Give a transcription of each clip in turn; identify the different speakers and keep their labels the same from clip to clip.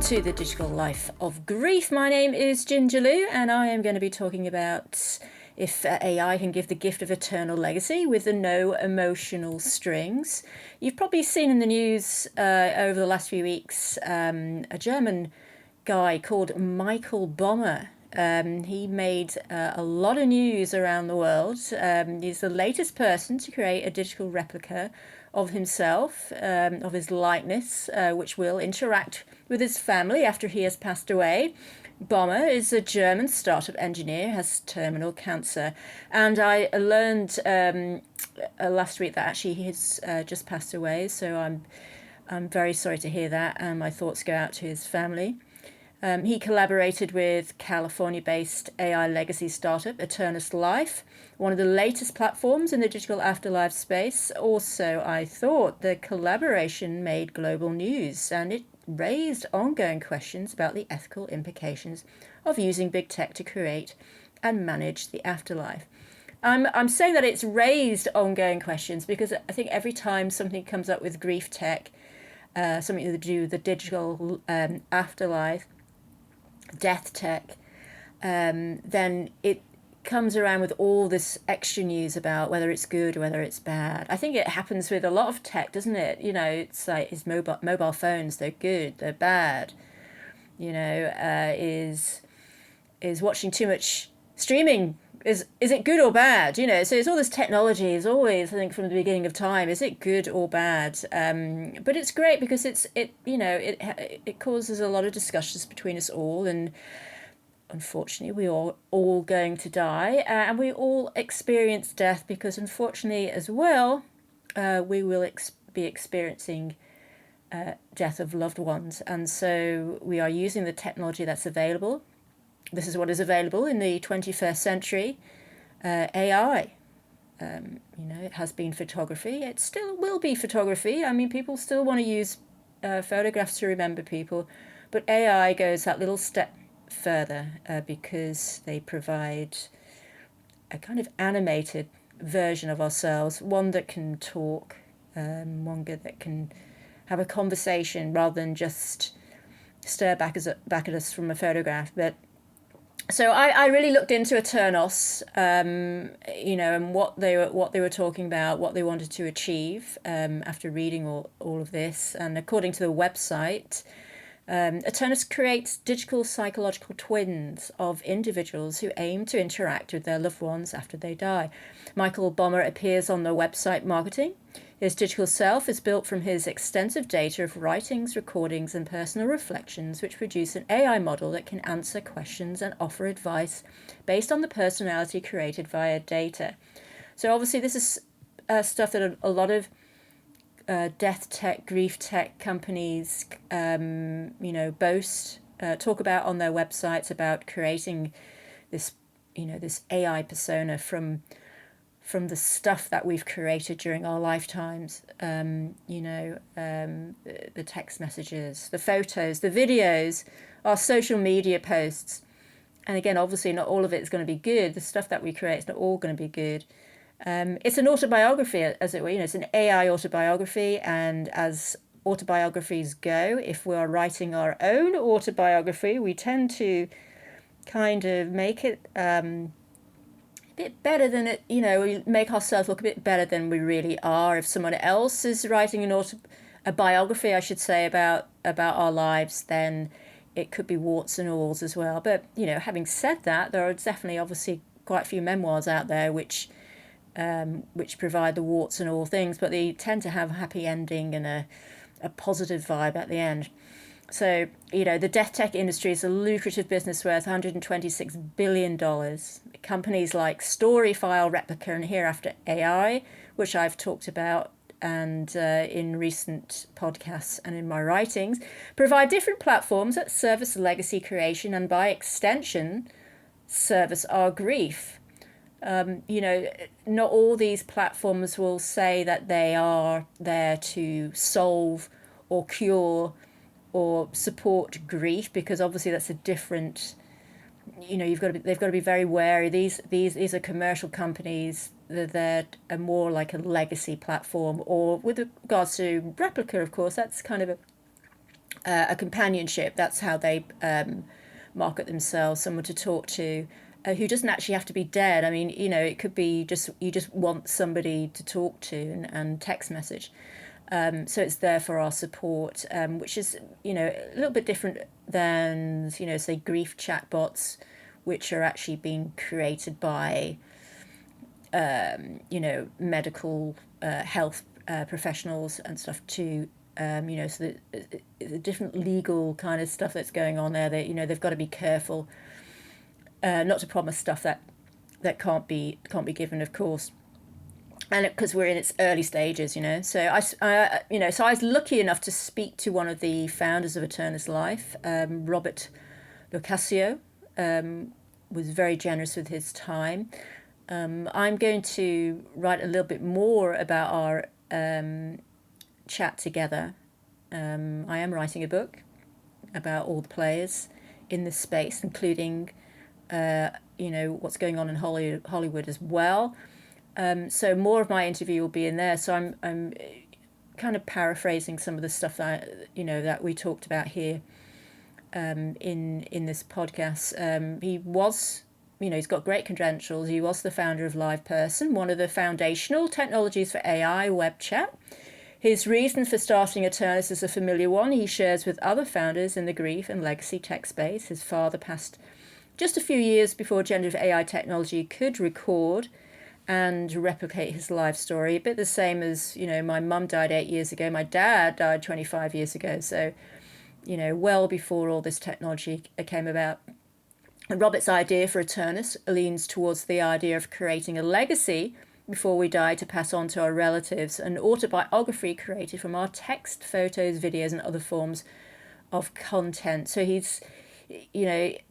Speaker 1: to the Digital Life of Grief. My name is Ginger Lou, and I am going to be talking about if AI can give the gift of eternal legacy with the no emotional strings. You've probably seen in the news over the last few weeks a German guy called Michael Bommer. He made a lot of news around the world. He's the latest person to create a digital replica of himself, of his likeness, which will interact with his family after he has passed away. Bommer is a German startup engineer, has terminal cancer, and I learned last week that actually he's just passed away. So I'm very sorry to hear that, and my thoughts go out to his family. He collaborated with California-based AI legacy startup Eternos Life, one of the latest platforms in the digital afterlife space. Also, I thought the collaboration made global news, and it raised ongoing questions about the ethical implications of using big tech to create and manage the afterlife. I'm saying that it's raised ongoing questions because I think every time something comes up with grieftech, something to do with the digital afterlife, death tech, then it comes around with all this extra news about whether it's good or whether it's bad. I think it happens with a lot of tech, doesn't it? You know, it's like, is mobile phones, they're good, they're bad. You know, is watching too much streaming, is it good or bad? You know, so it's all this technology is always, I think, from the beginning of time, is it good or bad? But it's great because it causes a lot of discussions between us all, and unfortunately we are all going to die, and we all experience death because unfortunately as well we will be experiencing death of loved ones, and so we are using the technology that's available. This is what is available in the 21st century, AI. It has been photography. It still will be photography. I mean, people still want to use photographs to remember people, but AI goes that little step further because they provide a kind of animated version of ourselves, one that can talk, one that can have a conversation rather than just stare back at us from a photograph. But so I really looked into Eternos, and what they were talking about, what they wanted to achieve after reading all of this. And according to the website, Eternos creates digital psychological twins of individuals who aim to interact with their loved ones after they die. Michael Bommer appears on the website marketing. His digital self is built from his extensive data of writings, recordings, and personal reflections, which produce an AI model that can answer questions and offer advice based on the personality created via data. So obviously this is stuff that a lot of death tech, grief tech companies, boast, talk about on their websites about creating this, this AI persona from the stuff that we've created during our lifetimes, the text messages, the photos, the videos, our social media posts. And again, obviously not all of it is going to be good. The stuff that we create is not all going to be good. It's an autobiography, as it were. It's an AI autobiography, and as autobiographies go, if we are writing our own autobiography, we tend to kind of make it a bit better than it. We make ourselves look a bit better than we really are. If someone else is writing a biography, I should say, about our lives, then it could be warts and alls as well. But having said that, there are definitely, obviously, quite a few memoirs out there which provide the warts and all things, but they tend to have a happy ending and a positive vibe at the end. So, the death tech industry is a lucrative business worth $126 billion. Companies like StoryFile, Replika, and Hereafter AI, which I've talked about and in recent podcasts and in my writings, provide different platforms that service legacy creation and, by extension, service our grief. Not all these platforms will say that they are there to solve or cure or support grief, because obviously that's a different, they've got to be very wary. These are commercial companies. They're more like a legacy platform, or with regards to Replika, of course, that's kind of a companionship. That's how they market themselves, someone to talk to who doesn't actually have to be dead. I mean, it could be just you just want somebody to talk to and text message. So it's there for our support, which is, a little bit different than, say, grief chatbots, which are actually being created by, medical health professionals and stuff too. So the different legal kind of stuff that's going on there. That they've got to be careful not to promise stuff that can't be given, of course. And because we're in its early stages, So so I was lucky enough to speak to one of the founders of Eternos Life, Robert Lucasio, was very generous with his time. I'm going to write a little bit more about our chat together. I am writing a book about all the players in this space, including, what's going on in Hollywood as well. So more of my interview will be in there. So I'm kind of paraphrasing some of the stuff that that we talked about here in this podcast. He was, he's got great credentials. He was the founder of LivePerson, one of the foundational technologies for AI web chat. His reason for starting Eternos is a familiar one he shares with other founders in the grief and legacy tech space. His father passed just a few years before generative AI technology could record and replicate his life story. A bit the same as, my mum died 8 years ago. My dad died 25 years ago. So, well before all this technology came about. And Robert's idea for Eternos leans towards the idea of creating a legacy before we die to pass on to our relatives, an autobiography created from our text, photos, videos, and other forms of content. So he's, if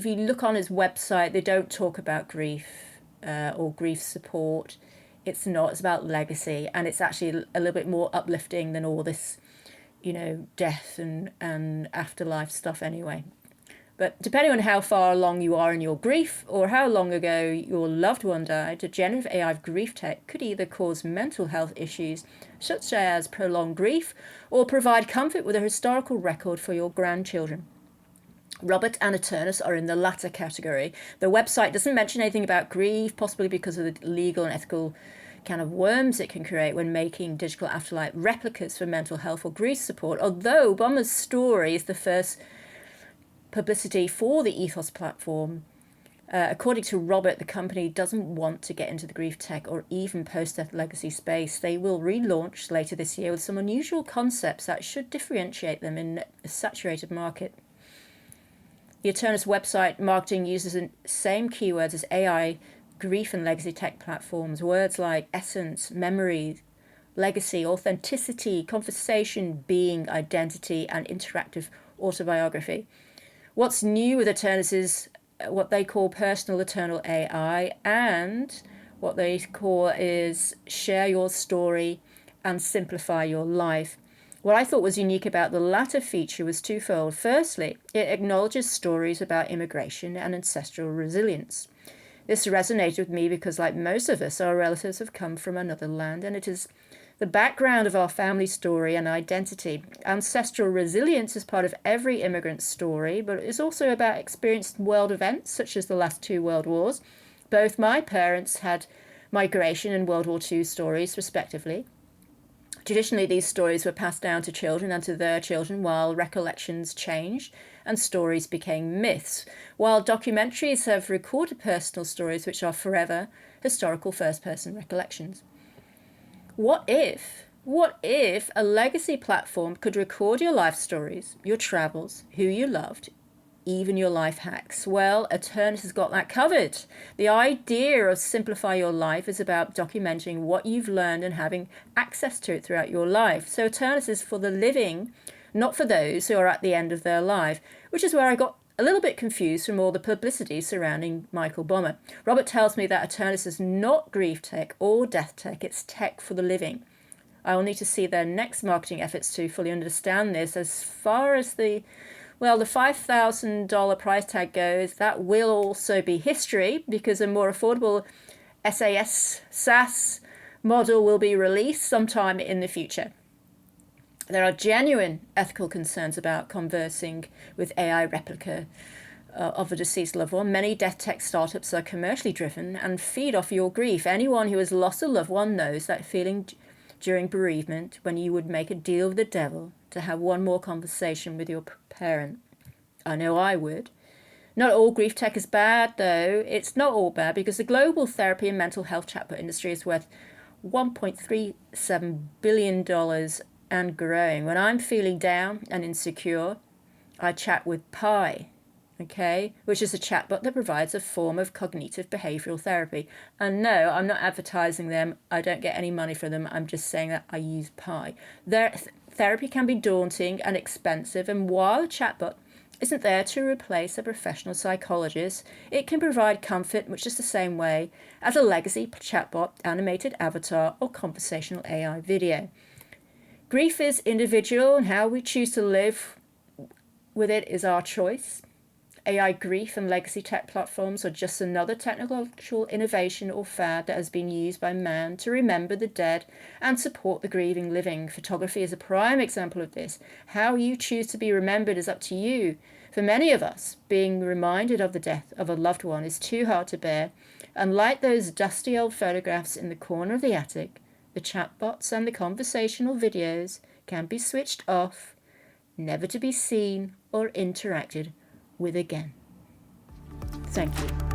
Speaker 1: you look on his website, they don't talk about grief or grief support. It's not. It's about legacy, and it's actually a little bit more uplifting than all this, death and afterlife stuff anyway. But depending on how far along you are in your grief or how long ago your loved one died, generative AI grief tech could either cause mental health issues such as prolonged grief or provide comfort with a historical record for your grandchildren. Robert and Eternos are in the latter category. The website doesn't mention anything about grief, possibly because of the legal and ethical kind of worms it can create when making digital afterlife replicas for mental health or grief support, although Bommer's story is the first publicity for the Ethos platform. According to Robert, the company doesn't want to get into the grief tech or even post-death legacy space. They will relaunch later this year with some unusual concepts that should differentiate them in a saturated market. The Eternos website marketing uses the same keywords as AI, grief and legacy tech platforms. Words like essence, memory, legacy, authenticity, conversation, being, identity, and interactive autobiography. What's new with Eternos is what they call personal eternal AI, and what they call is share your story and simplify your life. What I thought was unique about the latter feature was twofold. Firstly, it acknowledges stories about immigration and ancestral resilience. This resonated with me because, like most of us, our relatives have come from another land, and it is the background of our family story and identity. Ancestral resilience is part of every immigrant's story, but it's also about experienced world events such as the last two world wars. Both my parents had migration and World War II stories, respectively. Traditionally, these stories were passed down to children and to their children, while recollections changed and stories became myths, while documentaries have recorded personal stories which are forever historical first-person recollections. What if a legacy platform could record your life stories, your travels, who you loved, even your life hacks? Well, Eternos has got that covered. The idea of Simplify Your Life is about documenting what you've learned and having access to it throughout your life. So Eternos is for the living, not for those who are at the end of their life, which is where I got a little bit confused from all the publicity surrounding Michael Bommer. Robert tells me that Eternos is not grief tech or death tech, it's tech for the living. I will need to see their next marketing efforts to fully understand this. As far as the $5,000 price tag goes, that will also be history, because a more affordable SaaS model will be released sometime in the future. There are genuine ethical concerns about conversing with AI replica of a deceased loved one. Many death tech startups are commercially driven and feed off your grief. Anyone who has lost a loved one knows that feeling during bereavement when you would make a deal with the devil to have one more conversation with your parent. I know I would. Not all grief tech is bad, though. It's not all bad because the global therapy and mental health chatbot industry is worth $1.37 billion and growing. When I'm feeling down and insecure, I chat with Pi, okay, which is a chatbot that provides a form of cognitive behavioral therapy. And no, I'm not advertising them. I don't get any money from them. I'm just saying that I use Pi. Their therapy can be daunting and expensive, and while a chatbot isn't there to replace a professional psychologist, it can provide comfort much just the same way as a legacy chatbot, animated avatar, or conversational AI video. Grief is individual, and how we choose to live with it is our choice. AI grief and legacy tech platforms are just another technological innovation or fad that has been used by man to remember the dead and support the grieving living. Photography is a prime example of this. How you choose to be remembered is up to you. For many of us, being reminded of the death of a loved one is too hard to bear, and like those dusty old photographs in the corner of the attic, the chatbots and the conversational videos can be switched off, never to be seen or interacted with again. Thank you.